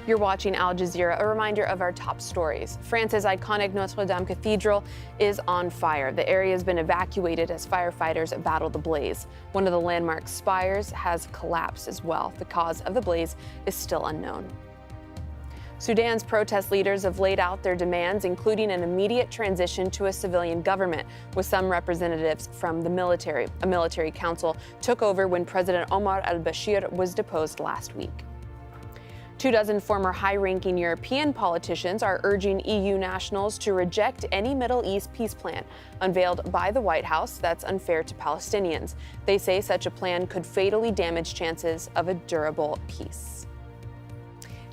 You're watching Al Jazeera. A reminder of our top stories. France's iconic Notre Dame Cathedral is on fire. The area has been evacuated as firefighters battle the blaze. One of the landmark spires has collapsed as well. The cause of the blaze is still unknown. Sudan's protest leaders have laid out their demands, including an immediate transition to a civilian government, with some representatives from the military. A military council took over when President Omar al-Bashir was deposed last week. 24 former high-ranking European politicians are urging EU nationals to reject any Middle East peace plan unveiled by the White House that's unfair to Palestinians. They say such a plan could fatally damage chances of a durable peace.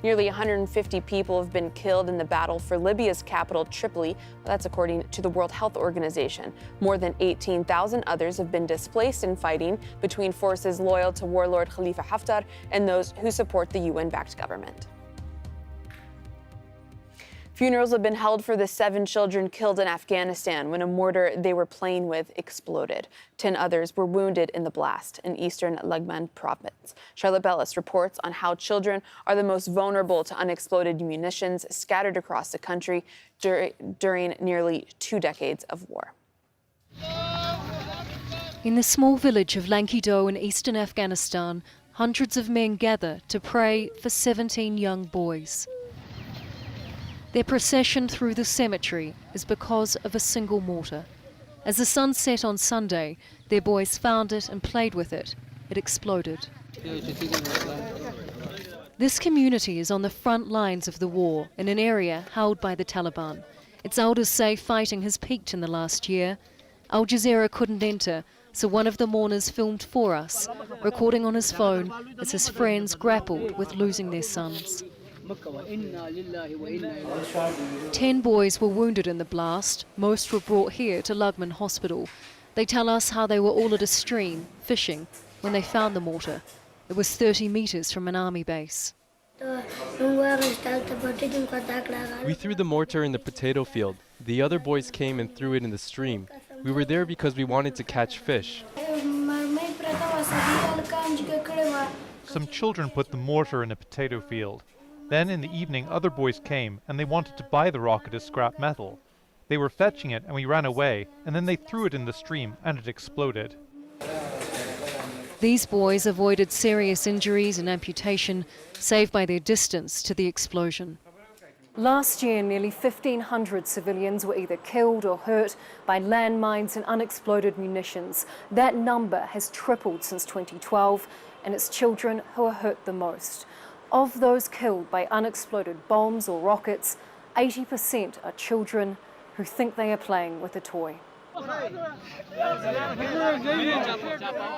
Nearly 150 people have been killed in the battle for Libya's capital, Tripoli. That's according to the World Health Organization. More than 18,000 others have been displaced in fighting between forces loyal to warlord Khalifa Haftar and those who support the UN-backed government. Funerals have been held for the 7 children killed in Afghanistan when a mortar they were playing with exploded. 10 others were wounded in the blast in eastern Laghman province. Charlotte Bellis reports on how children are the most vulnerable to unexploded munitions scattered across the country during nearly 2 decades of war. In the small village of Lankido in eastern Afghanistan, hundreds of men gather to pray for 17 young boys. Their procession through the cemetery is because of a single mortar. As the sun set on Sunday, their boys found it and played with it. It exploded. This community is on the front lines of the war in an area held by the Taliban. Its elders say fighting has peaked in the last year. Al Jazeera couldn't enter, so one of the mourners filmed for us, recording on his phone as his friends grappled with losing their sons. 10 boys were wounded in the blast. Most were brought here to Laghman Hospital. They tell us how they were all at a stream, fishing, when they found the mortar. It was 30 meters from an army base. We threw the mortar in the potato field. The other boys came and threw it in the stream. We were there because we wanted to catch fish. Some children put the mortar in a potato field. Then in the evening other boys came and they wanted to buy the rocket as scrap metal. They were fetching it and we ran away, and then they threw it in the stream and it exploded. These boys avoided serious injuries and amputation, saved by their distance to the explosion. Last year, nearly 1,500 civilians were either killed or hurt by landmines and unexploded munitions. That number has tripled since 2012, and it's children who are hurt the most. Of those killed by unexploded bombs or rockets, 80% are children who think they are playing with a toy.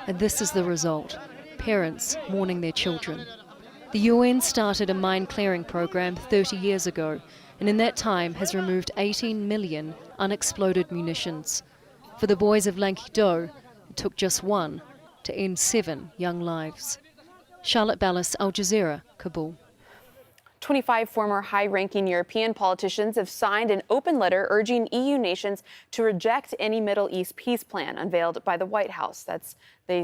And this is the result: parents mourning their children. The UN started a mine clearing program 30 years ago, and in that time has removed 18 million unexploded munitions. For the boys of Lankido, it took just 1 to end 7 young lives. Charlotte Bellis, Al Jazeera, Kabul. 25 former high-ranking European politicians have signed an open letter urging EU nations to reject any Middle East peace plan unveiled by the White House. That's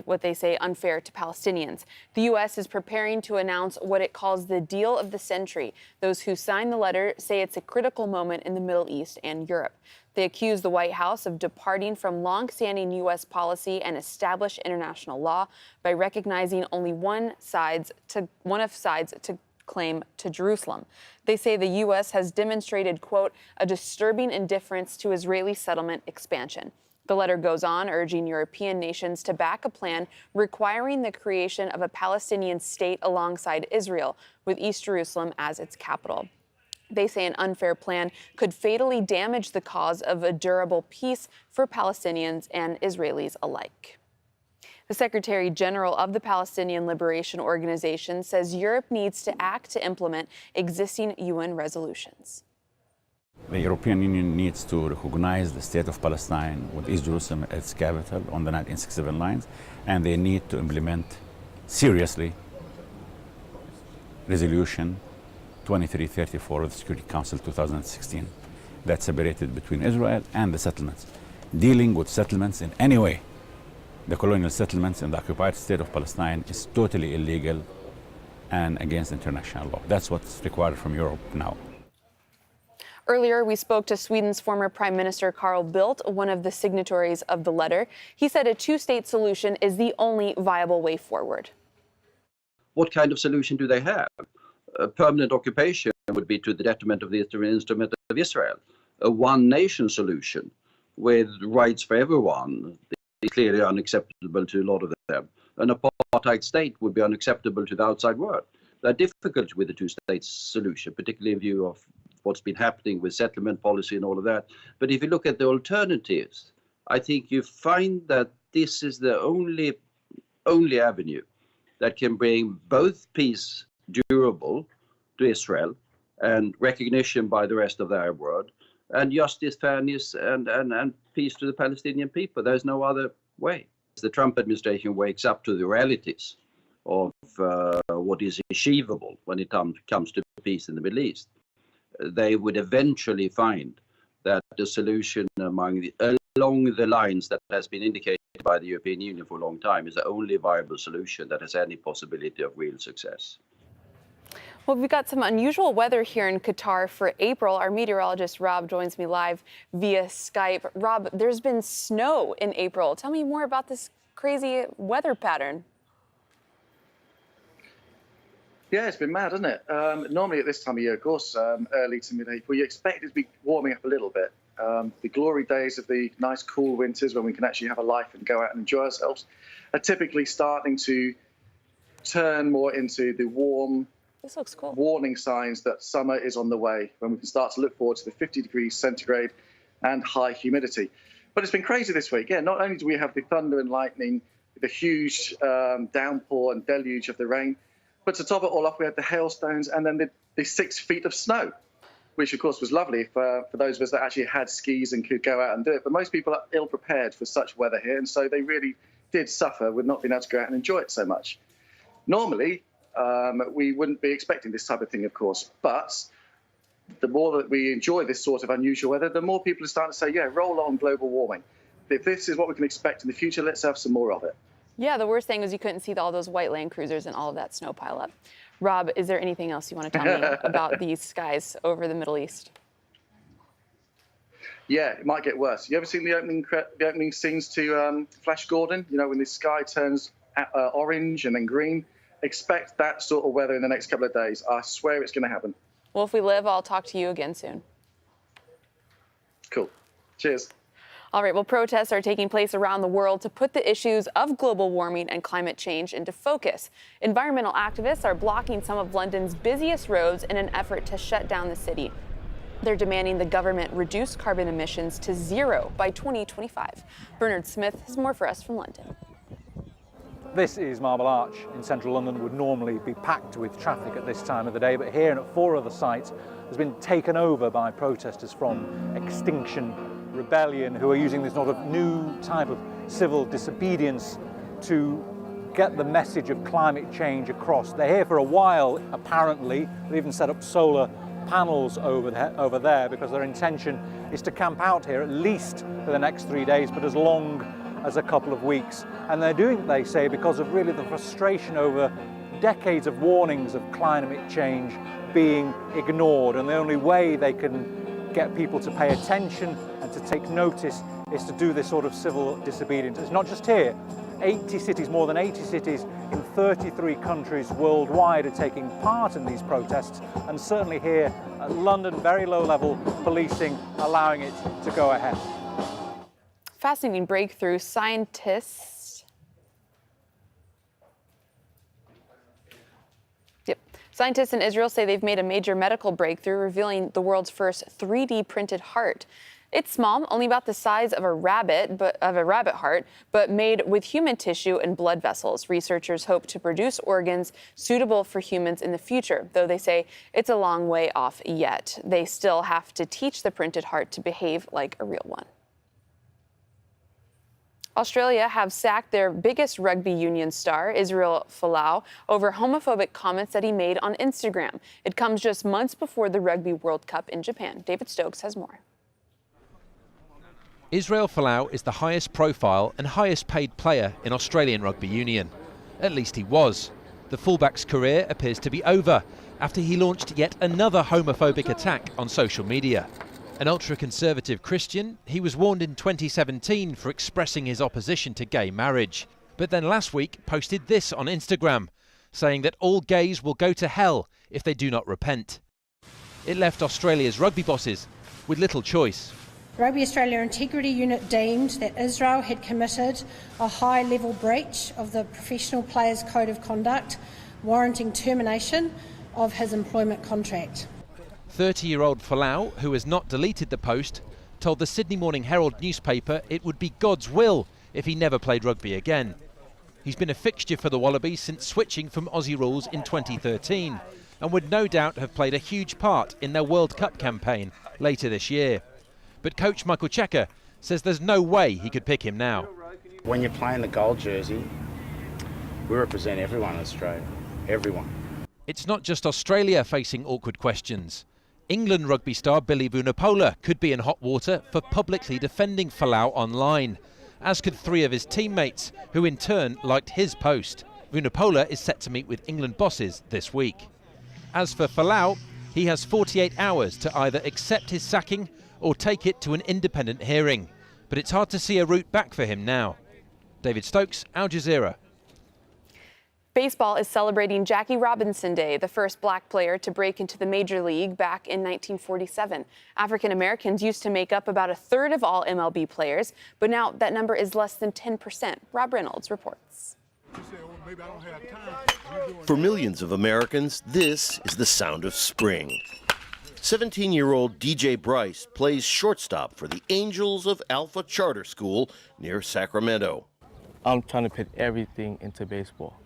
what they say unfair to Palestinians. The U.S. is preparing to announce what it calls the deal of the century. Those who signed the letter say it's a critical moment in the Middle East and Europe. They accuse the White House of departing from long-standing U.S. policy and established international law by recognizing only one of sides to claim to Jerusalem. They say the U.S. has demonstrated, quote, a disturbing indifference to Israeli settlement expansion. The letter goes on, urging European nations to back a plan requiring the creation of a Palestinian state alongside Israel, with East Jerusalem as its capital. They say an unfair plan could fatally damage the cause of a durable peace for Palestinians and Israelis alike. The Secretary General of the Palestinian Liberation Organization says Europe needs to act to implement existing UN resolutions. The European Union needs to recognize the state of Palestine with East Jerusalem as its capital on the 1967 lines, and they need to implement seriously Resolution 2334 of the Security Council 2016 that separated between Israel and the settlements. Dealing with settlements in any way, the colonial settlements in the occupied state of Palestine, is totally illegal and against international law. That's what's required from Europe now. Earlier, we spoke to Sweden's former Prime Minister Carl Bildt, one of the signatories of the letter. He said a two-state solution is the only viable way forward. What kind of solution do they have? A permanent occupation would be to the detriment of the instrument of Israel. A one-nation solution with rights for everyone is clearly unacceptable to a lot of them. An apartheid state would be unacceptable to the outside world. There are difficulties with the two-state solution, particularly in view of what's been happening with settlement policy and all of that. But if you look at the alternatives, I think you find that this is the only avenue that can bring both peace durable to Israel and recognition by the rest of the Arab world, and justice, fairness, and peace to the Palestinian people. There's no other way. The Trump administration wakes up to the realities of what is achievable when it comes to peace in the Middle East. They would eventually find that the solution along the lines that has been indicated by the European Union for a long time is the only viable solution that has any possibility of real success. Well, we've got some unusual weather here in Qatar for April. Our meteorologist Rob joins me live via Skype. Rob, there's been snow in April. Tell me more about this crazy weather pattern. Yeah, it's been mad, hasn't it? Normally at this time of year, of course, early to mid-April, you expect it to be warming up a little bit. The glory days of the nice, cool winters when we can actually have a life and go out and enjoy ourselves are typically starting to turn more into the warm, This looks cool. warning signs that summer is on the way, when we can start to look forward to the 50 degrees centigrade and high humidity. But it's been crazy this week. Yeah, not only do we have the thunder and lightning, the huge downpour and deluge of the rain, but to top it all off, we had the hailstones and then the 6 feet of snow, which, of course, was lovely for those of us that actually had skis and could go out and do it. But most people are ill-prepared for such weather here, and so they really did suffer with not being able to go out and enjoy it so much. Normally, we wouldn't be expecting this type of thing, of course, but the more that we enjoy this sort of unusual weather, the more people are starting to say, yeah, roll on global warming. If this is what we can expect in the future, let's have some more of it. Yeah, the worst thing was you couldn't see all those white Land Cruisers and all of that snow pile up. Rob, is there anything else you want to tell me about these skies over the Middle East? Yeah, it might get worse. You ever seen the opening scenes to Flash Gordon? You know, when the sky turns orange and then green? Expect that sort of weather in the next couple of days. I swear it's going to happen. Well, if we live, I'll talk to you again soon. Cool. Cheers. All right, well, protests are taking place around the world to put the issues of global warming and climate change into focus. Environmental activists are blocking some of London's busiest roads in an effort to shut down the city. They're demanding the government reduce carbon emissions to zero by 2025. Bernard Smith has more for us from London. This is Marble Arch in central London, would normally be packed with traffic at this time of the day, but here and at 4 other sites has been taken over by protesters from Extinction Rebellion, who are using this sort of new type of civil disobedience to get the message of climate change across. They're here for a while, apparently. They even set up solar panels over there because their intention is to camp out here at least for the next 3 days, but as long as a couple of weeks. And they're doing it, they say, because of really the frustration over decades of warnings of climate change being ignored. And the only way they can get people to pay attention and to take notice is to do this sort of civil disobedience. It's not just here. 80 cities, more than 80 cities in 33 countries worldwide are taking part in these protests, and certainly here at London, very low level policing allowing it to go ahead. Fascinating breakthrough. Scientists in Israel say they've made a major medical breakthrough, revealing the world's first 3D printed heart. It's small, only about the size of a rabbit heart, but made with human tissue and blood vessels. Researchers hope to produce organs suitable for humans in the future, though they say it's a long way off yet. They still have to teach the printed heart to behave like a real one. Australia have sacked their biggest rugby union star, Israel Folau, over homophobic comments that he made on Instagram. It comes just months before the Rugby World Cup in Japan. David Stokes has more. Israel Folau is the highest profile and highest paid player in Australian rugby union. At least he was. The fullback's career appears to be over after he launched yet another homophobic attack on social media. An ultra-conservative Christian, he was warned in 2017 for expressing his opposition to gay marriage. But then last week posted this on Instagram, saying that all gays will go to hell if they do not repent. It left Australia's rugby bosses with little choice. Rugby Australia Integrity Unit deemed that Israel had committed a high-level breach of the Professional Players Code of Conduct, warranting termination of his employment contract. 30-year-old Folau, who has not deleted the post, told the Sydney Morning Herald newspaper it would be God's will if he never played rugby again. He's been a fixture for the Wallabies since switching from Aussie rules in 2013 and would no doubt have played a huge part in their World Cup campaign later this year. But coach Michael Checker says there's no way he could pick him now. When you're playing the gold jersey, we represent everyone in Australia, everyone. It's not just Australia facing awkward questions. England rugby star Billy Vunipola could be in hot water for publicly defending Folau online, as could 3 of his teammates, who in turn liked his post. Vunipola is set to meet with England bosses this week. As for Folau, he has 48 hours to either accept his sacking or take it to an independent hearing. But it's hard to see a route back for him now. David Stokes, Al Jazeera. Baseball is celebrating Jackie Robinson Day, the first black player to break into the major league back in 1947. African Americans used to make up about a third of all MLB players, but now that number is less than 10%. Rob Reynolds reports. For millions of Americans, this is the sound of spring. 17-year-old DJ Bryce plays shortstop for the Angels of Alpha Charter School near Sacramento. I'm trying to put everything into baseball.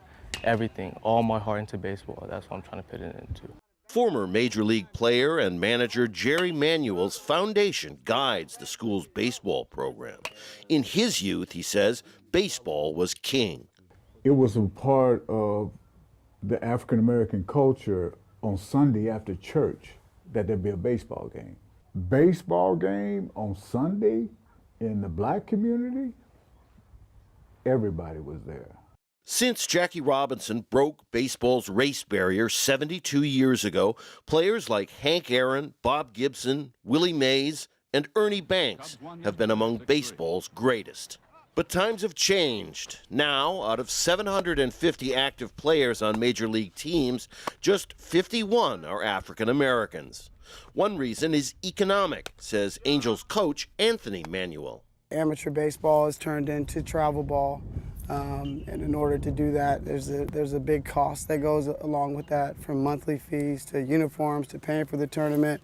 Everything, all my heart into baseball. That's what I'm trying to put it into. Former Major League player and manager Jerry Manuel's foundation guides the school's baseball program. In his youth, he says, baseball was king. It was a part of the African American culture on Sunday after church that there'd be a baseball game. Baseball game on Sunday in the black community, everybody was there. Since Jackie Robinson broke baseball's race barrier 72 years ago, players like Hank Aaron, Bob Gibson, Willie Mays, and Ernie Banks have been among baseball's greatest. But times have changed. Now, out of 750 active players on major league teams, just 51 are African Americans. One reason is economic, says Angels coach Anthony Manuel. Amateur baseball is turned into travel ball. And in order to do that, there's a big cost that goes along with that, from monthly fees to uniforms to paying for the tournament.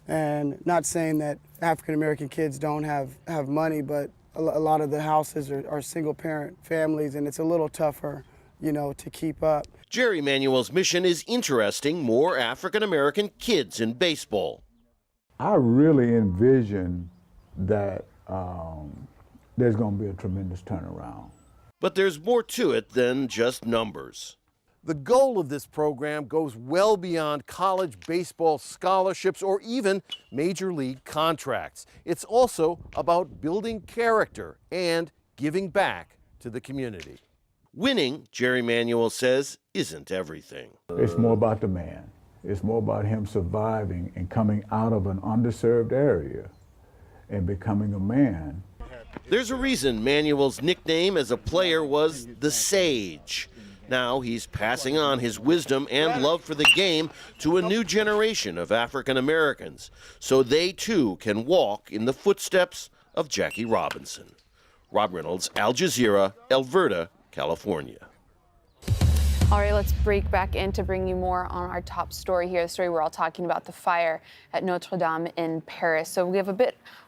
And not saying that African American kids don't have money, but a lot of the houses are single parent families, and it's a little tougher, to keep up. Jerry Manuel's mission is interesting more African American kids in baseball. I really envision that there's going to be a tremendous turnaround. But there's more to it than just numbers. The goal of this program goes well beyond college baseball scholarships or even major league contracts. It's also about building character and giving back to the community. Winning, Jerry Manuel says, isn't everything. It's more about the man. It's more about him surviving and coming out of an underserved area and becoming a man. There's a reason Manuel's nickname as a player was the Sage. Now he's passing on his wisdom and love for the game to a new generation of African Americans, so they too can walk in the footsteps of Jackie Robinson. Rob Reynolds, Al Jazeera, Alberta, California. All right, let's break back in to bring you more on our top story here. The story we're all talking about, the fire at Notre Dame in Paris. So we have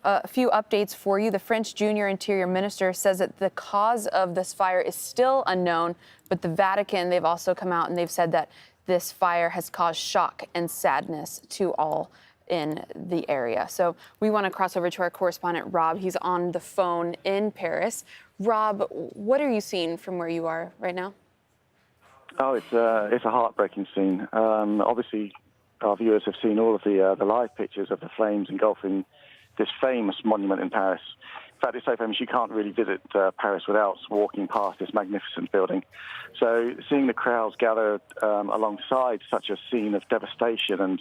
a few updates for you. The French junior interior minister says that the cause of this fire is still unknown, but the Vatican, they've also come out and they've said that this fire has caused shock and sadness to all in the area. So we want to cross over to our correspondent, Rob. He's on the phone in Paris. Rob, what are you seeing from where you are right now? Oh, it's a heartbreaking scene. Obviously, our viewers have seen all of the live pictures of the flames engulfing this famous monument in Paris. In fact, it's so famous you can't really visit Paris without walking past this magnificent building. So seeing the crowds gather alongside such a scene of devastation and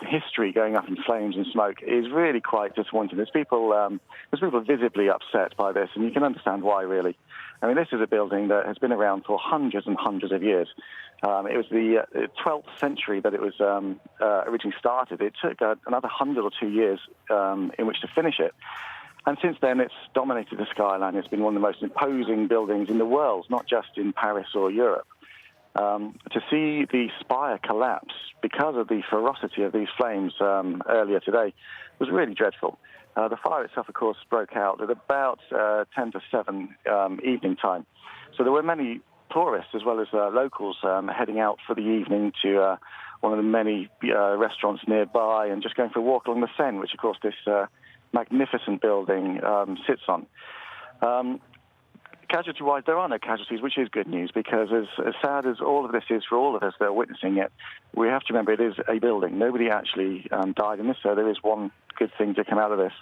history going up in flames and smoke is really quite disappointing. There's people visibly upset by this, and you can understand why, really. I mean, this is a building that has been around for hundreds and hundreds of years. It was the 12th century that it was originally started. It took another 100 or 2 years in which to finish it. And since then, it's dominated the skyline. It's been one of the most imposing buildings in the world, not just in Paris or Europe. To see the spire collapse because of the ferocity of these flames earlier today was really dreadful. The fire itself, of course, broke out at about 10 to 7 evening time. So there were many tourists as well as locals heading out for the evening to one of the many restaurants nearby and just going for a walk along the Seine, which, of course, this magnificent building sits on. Casualty-wise, there are no casualties, which is good news, because as sad as all of this is for all of us that are witnessing it, we have to remember it is a building. Nobody actually died in this, so there is one good thing to come out of this.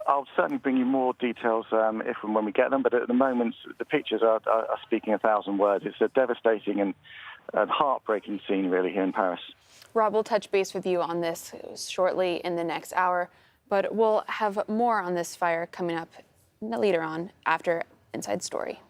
I'll certainly bring you more details if and when we get them, but at the moment, the pictures are speaking 1,000 words. It's a devastating and heartbreaking scene, really, here in Paris. Rob, we'll touch base with you on this shortly in the next hour, but we'll have more on this fire coming up later on after Inside Story.